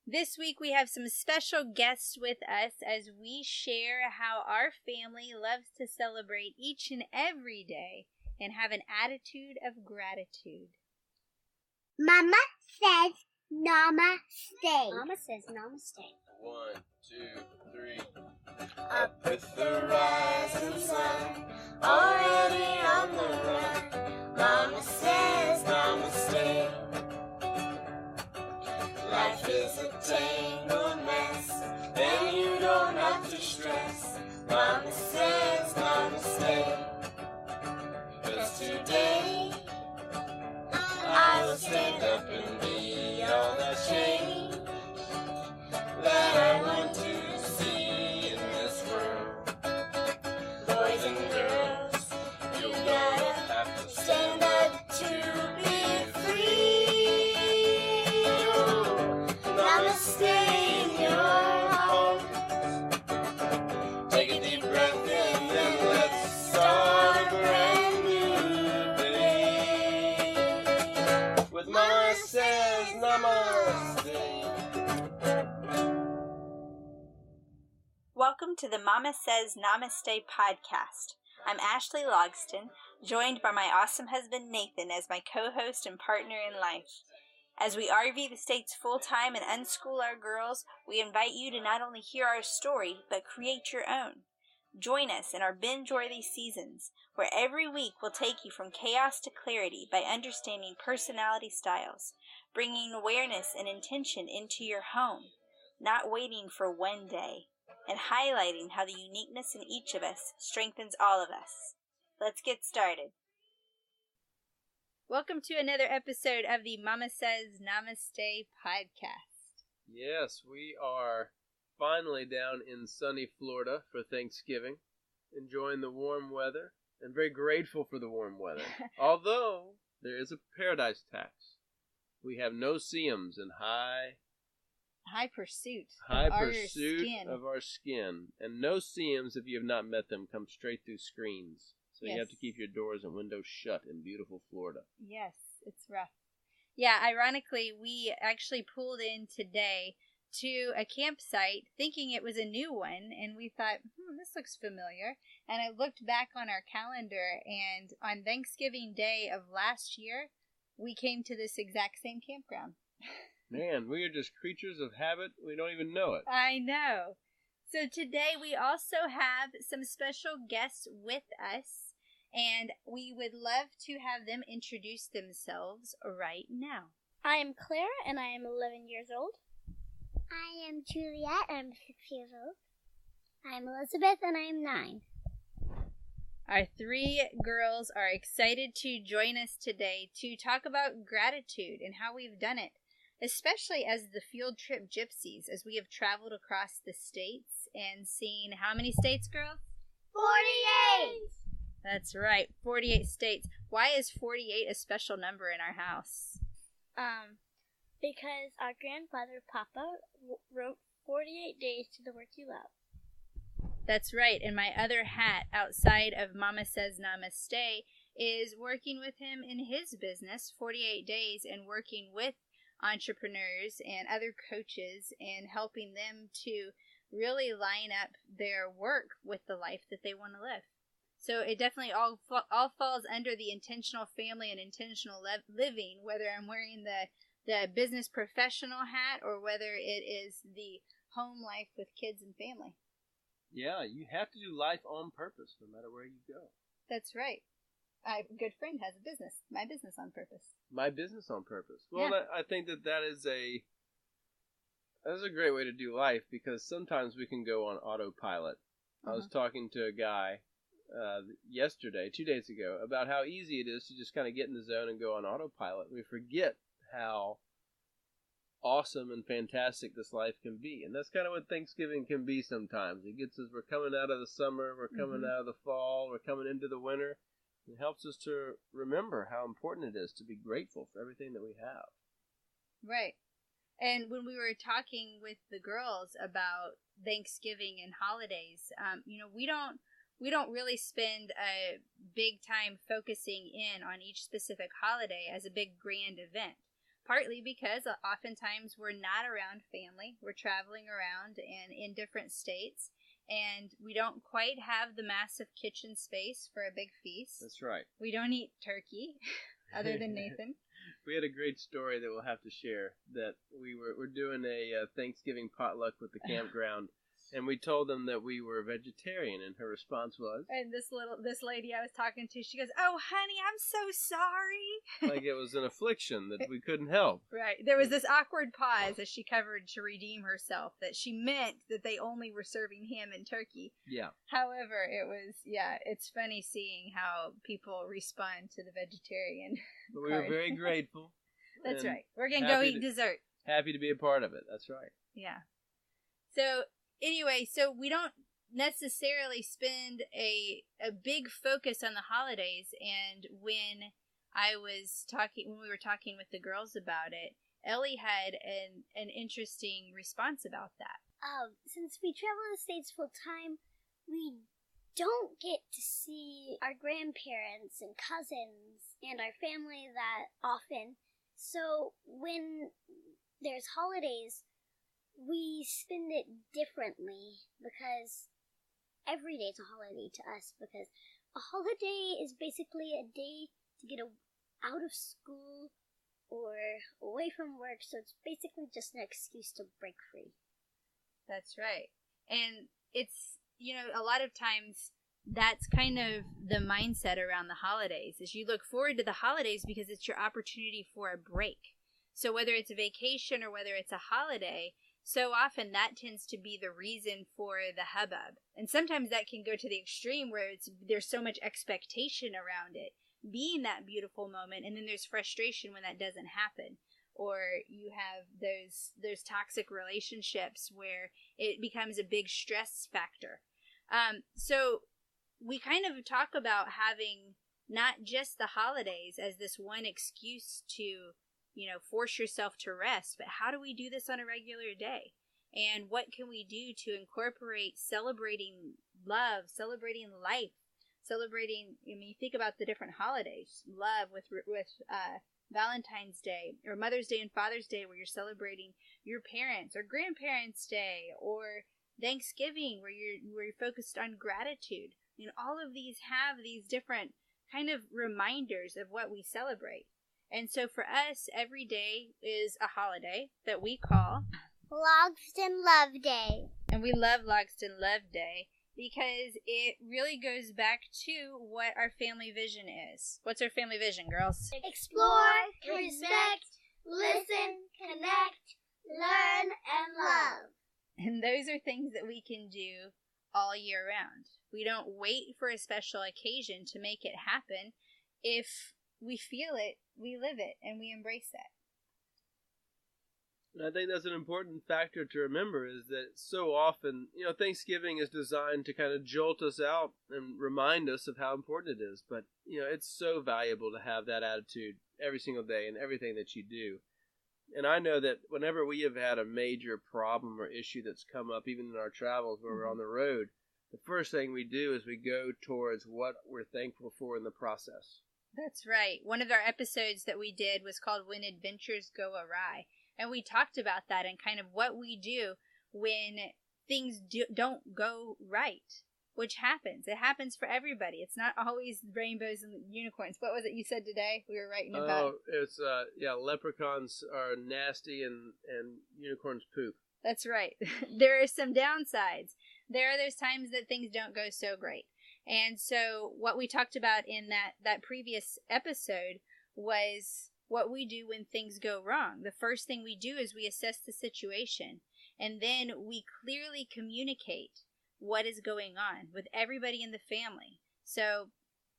This week we have some special guests with us as we share how our family loves to celebrate each and every day and have an attitude of gratitude. Mama says namaste. Mama says namaste. 1, 2, 3. Up with the rising sun, already on the run. Mama says namaste. Life is a tangled mess, and you don't have to stress. Mama says namaste. 'Cause today I will stand up and be all the change that I want to see in this world. Boys and girls, you gotta have to stand up to be free. Namaste in your heart. Take a deep breath in, then let's start a brand new day. With Mama says namaste. Welcome to the Mama Says Namaste podcast. I'm Ashley Logston, joined by my awesome husband Nathan as my co-host and partner in life. As we RV the states full-time and unschool our girls, we invite you to not only hear our story, but create your own. Join us in our binge-worthy seasons, where every week we'll take you from chaos to clarity by understanding personality styles, bringing awareness and intention into your home, not waiting for one day, and highlighting how the uniqueness in each of us strengthens all of us. Let's get started. Welcome to another episode of the Mama Says Namaste podcast. Yes, we are finally down in sunny Florida for Thanksgiving, enjoying the warm weather, and very grateful for the warm weather. Although there is a paradise tax. We have no CMs and high pursuit of our skin. And no CMs, if you have not met them, come straight through screens. So You have to keep your doors and windows shut in beautiful Florida. Yes, it's rough. Yeah, ironically, we actually pulled in today to a campsite thinking it was a new one, and we thought, this looks familiar. And I looked back on our calendar, and on Thanksgiving Day of last year, we came to this exact same campground. Man, we are just creatures of habit. We don't even know it. I know. So today we also have some special guests with us, and we would love to have them introduce themselves right now. I am Claire, and I am 11 years old. I am Juliet. I'm 6 years old. I'm Elizabeth, and I am 9. Our 3 girls are excited to join us today to talk about gratitude and how we've done it, especially as the field trip gypsies, as we have traveled across the states and seen how many states, girls? 48! That's right, 48 states. Why is 48 a special number in our house? Because our grandfather, Papa, wrote 48 days to the work you love. That's right, and my other hat outside of Mama Says Namaste is working with him in his business, 48 days, and working with entrepreneurs and other coaches and helping them to really line up their work with the life that they want to live. So it definitely all falls under the intentional family and intentional living, whether I'm wearing the business professional hat or whether it is the home life with kids and family. Yeah, you have to do life on purpose no matter where you go. That's right. A good friend has a business. My business on purpose. My business on purpose. Well, yeah. I think that is a great way to do life, because sometimes we can go on autopilot. I was talking to a guy yesterday, 2 days ago, about how easy it is to just kind of get in the zone and go on autopilot. We forget how awesome and fantastic this life can be. And that's kind of what Thanksgiving can be sometimes. It gets us, we're coming out of the summer, we're coming out of the fall, we're coming into the winter. It helps us to remember how important it is to be grateful for everything that we have. Right. And when we were talking with the girls about Thanksgiving and holidays, we don't really spend a big time focusing in on each specific holiday as a big grand event. partly because oftentimes we're not around family. We're traveling around and in different states, and we don't quite have the massive kitchen space for a big feast. That's right. We don't eat turkey, other than Nathan. We had a great story that we'll have to share, that we're doing a Thanksgiving potluck with the campground, and we told them that we were vegetarian, and her response was... And this lady I was talking to, she goes, "Oh, honey, I'm so sorry." Like it was an affliction that we couldn't help. Right. There was this awkward pause as she covered to redeem herself, that she meant that they only were serving ham and turkey. Yeah. However, it's funny seeing how people respond to the vegetarian. But we were very grateful. That's right. We're going to go eat dessert. Happy to be a part of it. That's right. Yeah. So, anyway, we don't necessarily spend a big focus on the holidays, and when we were talking with the girls about it, Ellie had an interesting response about that. Since we travel the States full time, we don't get to see our grandparents and cousins and our family that often. So when there's holidays, we spend it differently, because every day is a holiday to us, because a holiday is basically a day to get out of school or away from work, so it's basically just an excuse to break free. That's right. And it's, a lot of times that's kind of the mindset around the holidays, is you look forward to the holidays because it's your opportunity for a break. So whether it's a vacation or whether it's a holiday, so often that tends to be the reason for the hubbub. And sometimes that can go to the extreme where there's so much expectation around it being that beautiful moment, and then there's frustration when that doesn't happen. Or you have those toxic relationships where it becomes a big stress factor. So we kind of talk about having not just the holidays as this one excuse to force yourself to rest, but how do we do this on a regular day? And what can we do to incorporate celebrating love, celebrating life, celebrating, you think about the different holidays, love with Valentine's Day, or Mother's Day and Father's Day, where you're celebrating your parents, or Grandparents' Day, or Thanksgiving, where you're focused on gratitude. All of these have these different kind of reminders of what we celebrate. And so for us, every day is a holiday that we call Logston Love Day. And we love Logston Love Day because it really goes back to what our family vision is. What's our family vision, girls? Explore, respect, listen, connect, learn, and love. And those are things that we can do all year round. We don't wait for a special occasion to make it happen. If we feel it, we live it, and we embrace that. And I think that's an important factor to remember, is that so often, Thanksgiving is designed to kind of jolt us out and remind us of how important it is. But, it's so valuable to have that attitude every single day in everything that you do. And I know that whenever we have had a major problem or issue that's come up, even in our travels where we're on the road, the first thing we do is we go towards what we're thankful for in the process. That's right. One of our episodes that we did was called When Adventures Go Awry. And we talked about that and kind of what we do when things don't go right, which happens. It happens for everybody. It's not always rainbows and unicorns. What was it you said today? We were writing about. Oh, it's, leprechauns are nasty and unicorns poop. That's right. There are some downsides. There are those times that things don't go so great. And so what we talked about in that previous episode was what we do when things go wrong. The first thing we do is we assess the situation, and then we clearly communicate what is going on with everybody in the family. So,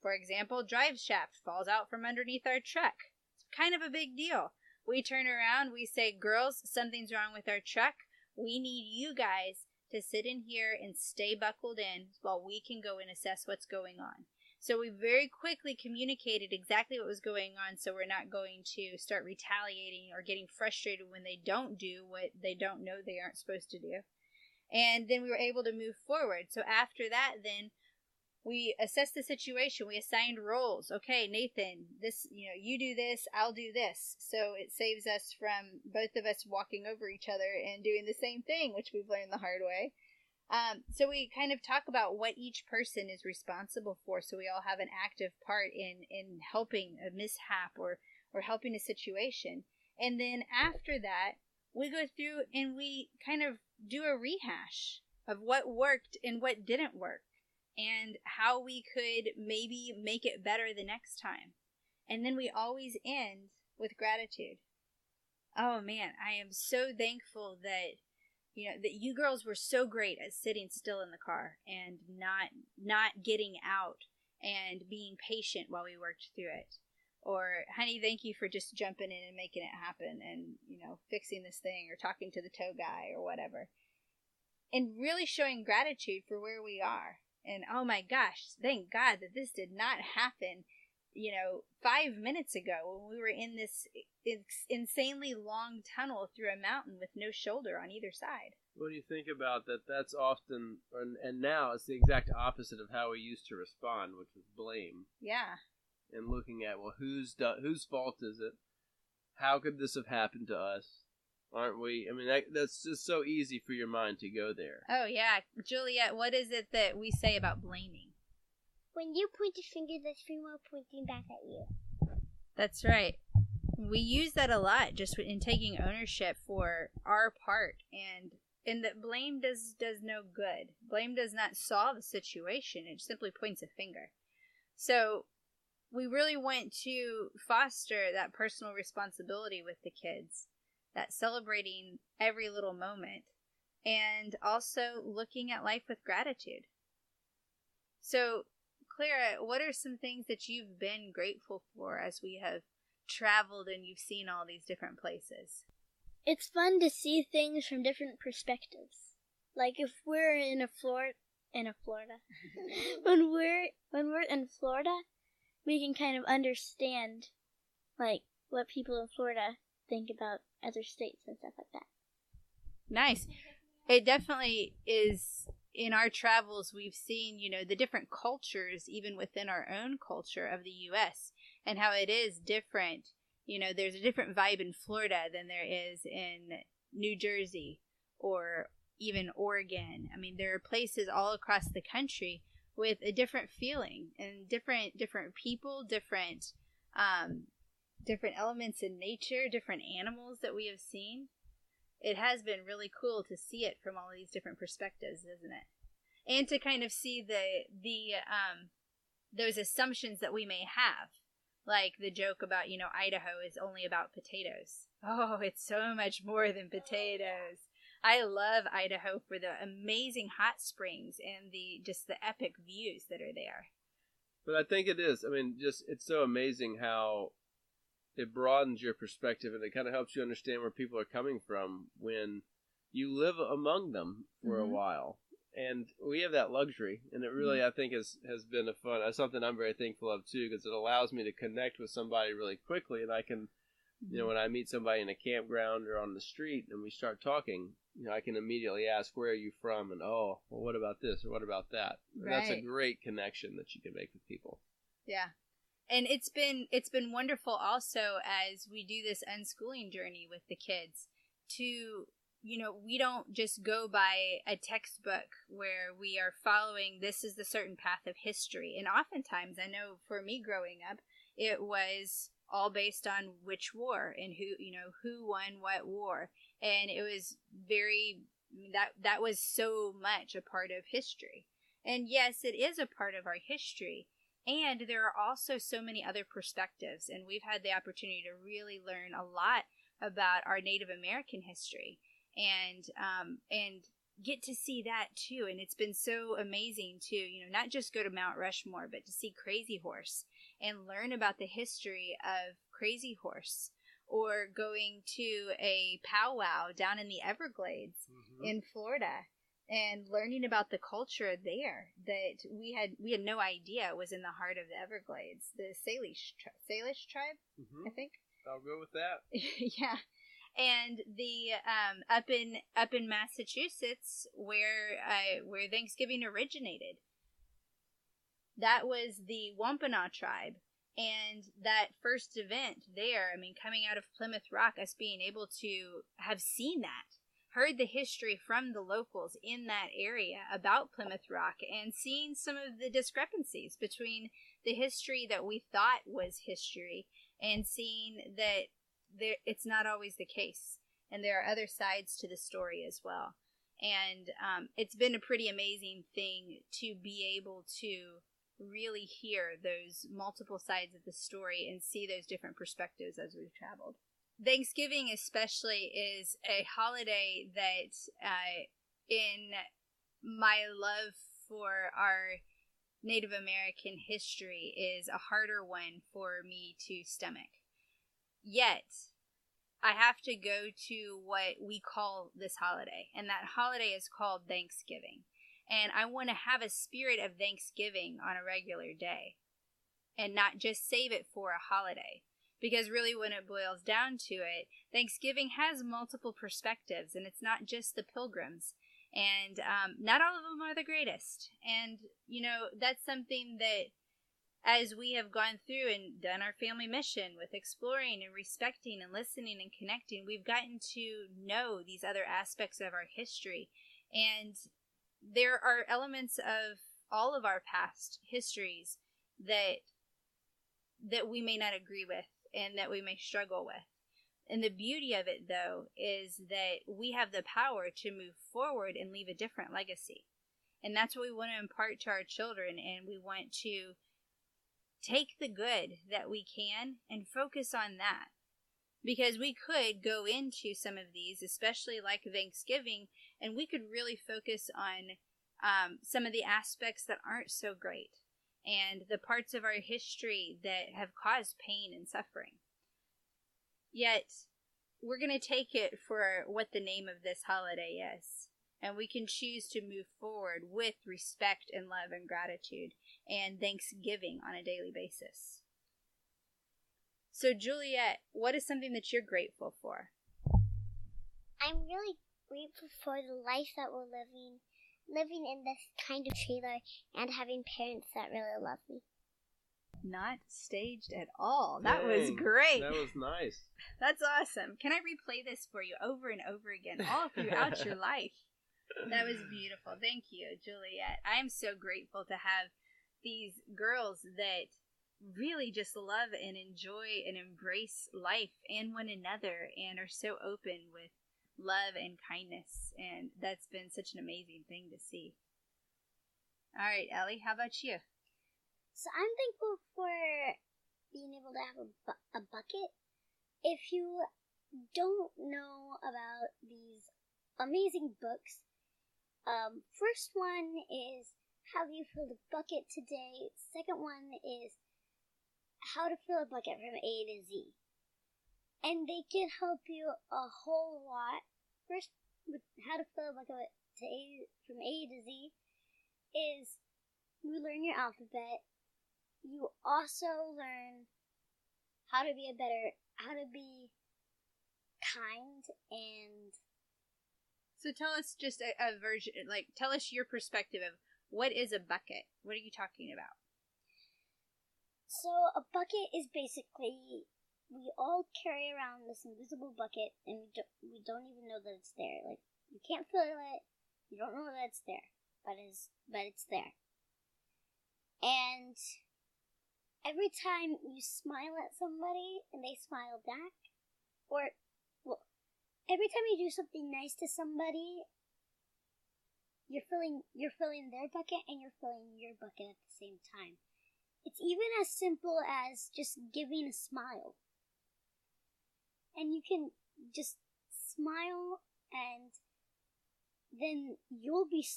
for example, drive shaft falls out from underneath our truck. It's kind of a big deal. We turn around, we say, girls, something's wrong with our truck. We need you guys to sit in here and stay buckled in while we can go and assess what's going on. So we very quickly communicated exactly what was going on, so we're not going to start retaliating or getting frustrated when they don't do what they don't know they aren't supposed to do. And then we were able to move forward. So after that, then we assessed the situation. We assigned roles. Okay, Nathan, this, you do this, I'll do this. So it saves us from both of us walking over each other and doing the same thing, which we've learned the hard way. So we kind of talk about what each person is responsible for, so we all have an active part in helping a mishap or helping a situation. And then after that, we go through and we kind of do a rehash of what worked and what didn't work, and how we could maybe make it better the next time. And then we always end with gratitude. Oh man, I am so thankful that that you girls were so great at sitting still in the car and not getting out and being patient while we worked through it. Or, honey, thank you for just jumping in and making it happen and, fixing this thing or talking to the tow guy or whatever. And really showing gratitude for where we are. And, oh my gosh, thank God that this did not happen, 5 minutes ago when we were in this insanely long tunnel through a mountain with no shoulder on either side. What do you think about that? That's often, and now it's the exact opposite of how we used to respond, which was blame. Yeah. And looking at, well, whose fault is it? How could this have happened to us? Aren't we? I mean, that's just so easy for your mind to go there. Oh, yeah. Juliet, what is it that we say about blaming? When you point your finger, that's Primo pointing back at you. That's right. We use that a lot just in taking ownership for our part, and that blame does no good. Blame does not solve a situation. It simply points a finger. So we really want to foster that personal responsibility with the kids, that celebrating every little moment, and also looking at life with gratitude. So, Clara, what are some things that you've been grateful for as we have traveled and you've seen all these different places? It's fun to see things from different perspectives. Like if we're in Florida, when we're in Florida, we can kind of understand, like, what people in Florida think about other states and stuff like that. Nice. It definitely is. In our travels, we've seen, the different cultures, even within our own culture of the U.S., and how it is different. There's a different vibe in Florida than there is in New Jersey or even Oregon. I mean, there are places all across the country with a different feeling and different people, different elements in nature, different animals that we have seen. It has been really cool to see it from all of these different perspectives, isn't it? And to kind of see those assumptions that we may have, like the joke about, Idaho is only about potatoes. Oh, it's so much more than potatoes. I love Idaho for the amazing hot springs and the epic views that are there. But I think it is. I mean, it's so amazing how it broadens your perspective, and it kind of helps you understand where people are coming from when you live among them for a while. And we have that luxury, and it really, I think, has been that's something I'm very thankful of, too, because it allows me to connect with somebody really quickly, and I can, when I meet somebody in a campground or on the street, and we start talking, I can immediately ask, where are you from? And, oh, well, what about this, or what about that? And that's a great connection that you can make with people. Yeah. And it's been wonderful also as we do this unschooling journey with the kids to, we don't just go by a textbook where we are following this is the certain path of history. And oftentimes, I know for me growing up, it was all based on which war and who won what war. And it was that was so much a part of history. And yes, it is a part of our history. And there are also so many other perspectives, and we've had the opportunity to really learn a lot about our Native American history, and get to see that too. And it's been so amazing to, not just go to Mount Rushmore, but to see Crazy Horse and learn about the history of Crazy Horse, or going to a powwow down in the Everglades in Florida. And learning about the culture there that we had no idea was in the heart of the Everglades, the Salish tribe, I think. I'll go with that. Yeah, and the up in Massachusetts where Thanksgiving originated. that was the Wampanoag tribe. And that first event there, I mean, coming out of Plymouth Rock, us being able to have seen that, heard the history from the locals in that area about Plymouth Rock, and seeing some of the discrepancies between the history that we thought was history and seeing that it's not always the case. And there are other sides to the story as well. And it's been a pretty amazing thing to be able to really hear those multiple sides of the story and see those different perspectives as we've traveled. Thanksgiving especially is a holiday that in my love for our Native American history is a harder one for me to stomach. Yet, I have to go to what we call this holiday, and that holiday is called Thanksgiving. And I want to have a spirit of Thanksgiving on a regular day and not just save it for a holiday. Because really when it boils down to it, Thanksgiving has multiple perspectives, and it's not just the pilgrims. And not all of them are the greatest. And, you know, that's something that as we have gone through and done our family mission with exploring and respecting and listening and connecting, we've gotten to know these other aspects of our history. And there are elements of all of our past histories that we may not agree with and that we may struggle with. And the beauty of it, though, is that we have the power to move forward and leave a different legacy. And that's what we want to impart to our children, and we want to take the good that we can and focus on that. Because we could go into some of these, especially like Thanksgiving, and we could really focus on some of the aspects that aren't so great and the parts of our history that have caused pain and suffering. Yet, we're going to take it for what the name of this holiday is, and we can choose to move forward with respect and love and gratitude and thanksgiving on a daily basis. So, Juliet, what is something that you're grateful for? I'm really grateful for the life that we're living in this kind of trailer and having parents that really love me. Not staged at all. That was great. That was nice. That's awesome. Can I replay this for you over and over again, all throughout your life? That was beautiful. Thank you, Juliet. I am so grateful to have these girls that really just love and enjoy and embrace life and one another and are so open with love and kindness. And that's been such an amazing thing to see. All right, Ellie, how about you? So I'm thankful for being able to have a bucket. If you don't know about these amazing books, first one is How Do You Fill the Bucket Today? Second one is How to Fill a Bucket from A to Z. And they can help you a whole lot. First, with How to Fill a Bucket from A to Z is you learn your alphabet. You also learn how to be kind, and so tell us just a version, like tell us your perspective of what is a bucket. What are you talking about? So a bucket is basically, we all carry around this invisible bucket, and we don't even know that it's there. Like, you can't feel it, you don't know that it's there, but it's there. And every time you smile at somebody and they smile back, every time you do something nice to somebody, you're filling their bucket and you're filling your bucket at the same time. It's even as simple as just giving a smile. And you can just smile, and then you'll be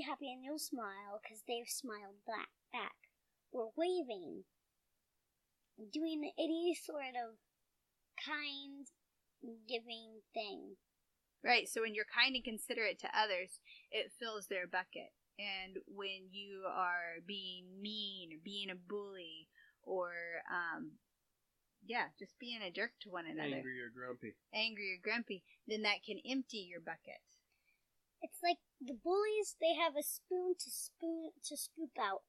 happy and you'll smile because they've smiled back. Or waving, doing any sort of kind, giving thing. Right, so when you're kind and considerate to others, it fills their bucket. And when you are being mean or being a bully or, just being a jerk to one another. Angry or grumpy, then that can empty your bucket. It's like the bullies, they have a spoon to scoop out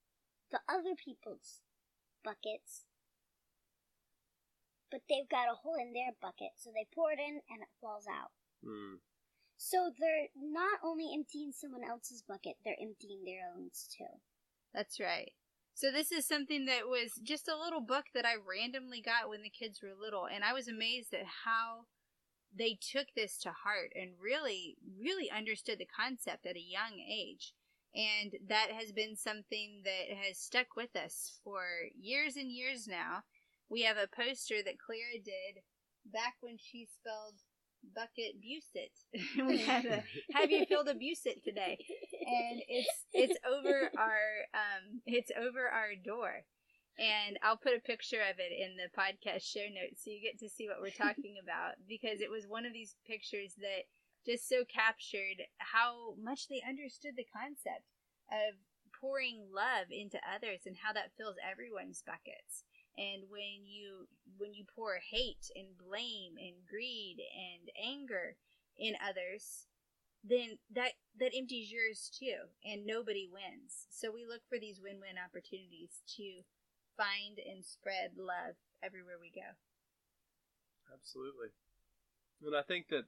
the other people's buckets, but they've got a hole in their bucket, so they pour it in and it falls out. So they're not only emptying someone else's bucket, they're emptying their own too. That's right. So this is something that was just a little book that I randomly got when the kids were little, and I was amazed at how they took this to heart and really, really understood the concept at a young age. And that has been something that has stuck with us for years and years now. We have a poster that Clara did back when she spelled bucket busit. We had a have you filled a busit today, and it's over our door. And I'll put a picture of it in the podcast show notes so you get to see what we're talking about, because it was one of these pictures that just so captured how much they understood the concept of pouring love into others and how that fills everyone's buckets. And when you pour hate and blame and greed and anger in others, then that empties yours too, and nobody wins. So we look for these win-win opportunities to find and spread love everywhere we go. Absolutely. And I think that,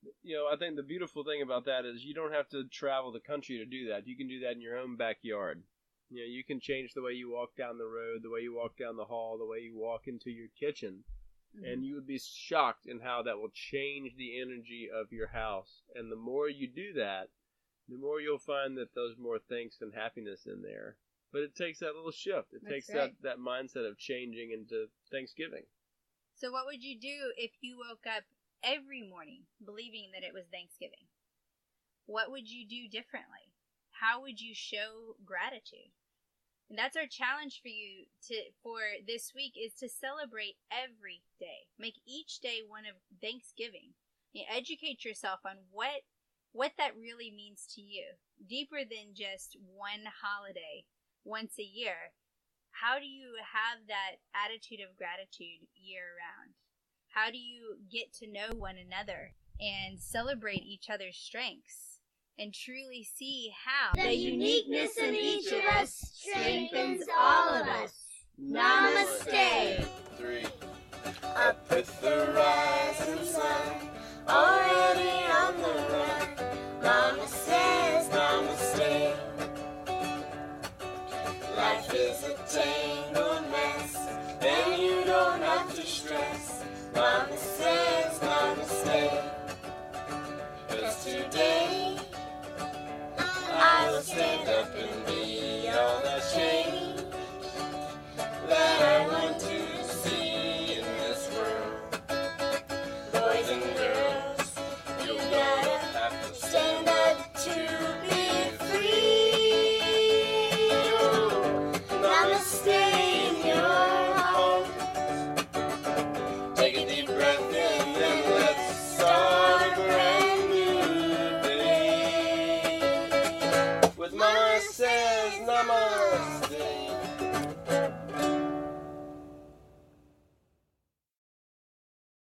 I think the beautiful thing about that is you don't have to travel the country to do that. You can do that in your own backyard. You can change the way you walk down the road, the way you walk down the hall, the way you walk into your kitchen. And you would be shocked in how that will change the energy of your house. And the more you do that, the more you'll find that there's more thanks and happiness in there. But it takes that little shift. It takes that mindset of changing into Thanksgiving. So what would you do if you woke up every morning believing that it was Thanksgiving? What would you do differently? How would you show gratitude? And that's our challenge for you for this week, is to celebrate every day. Make each day one of Thanksgiving. Educate yourself on what that really means to you, deeper than just one holiday once a year. How do you have that attitude of gratitude year round? How do you get to know one another and celebrate each other's strengths and truly see how the uniqueness in each of us strengthens all of us? Namaste. 3. Up with the rising sun, already on the run. Mama says namaste. Life is a tangled mess, and you don't have to stress. Mama says namaste. 'Cause today I will stand up and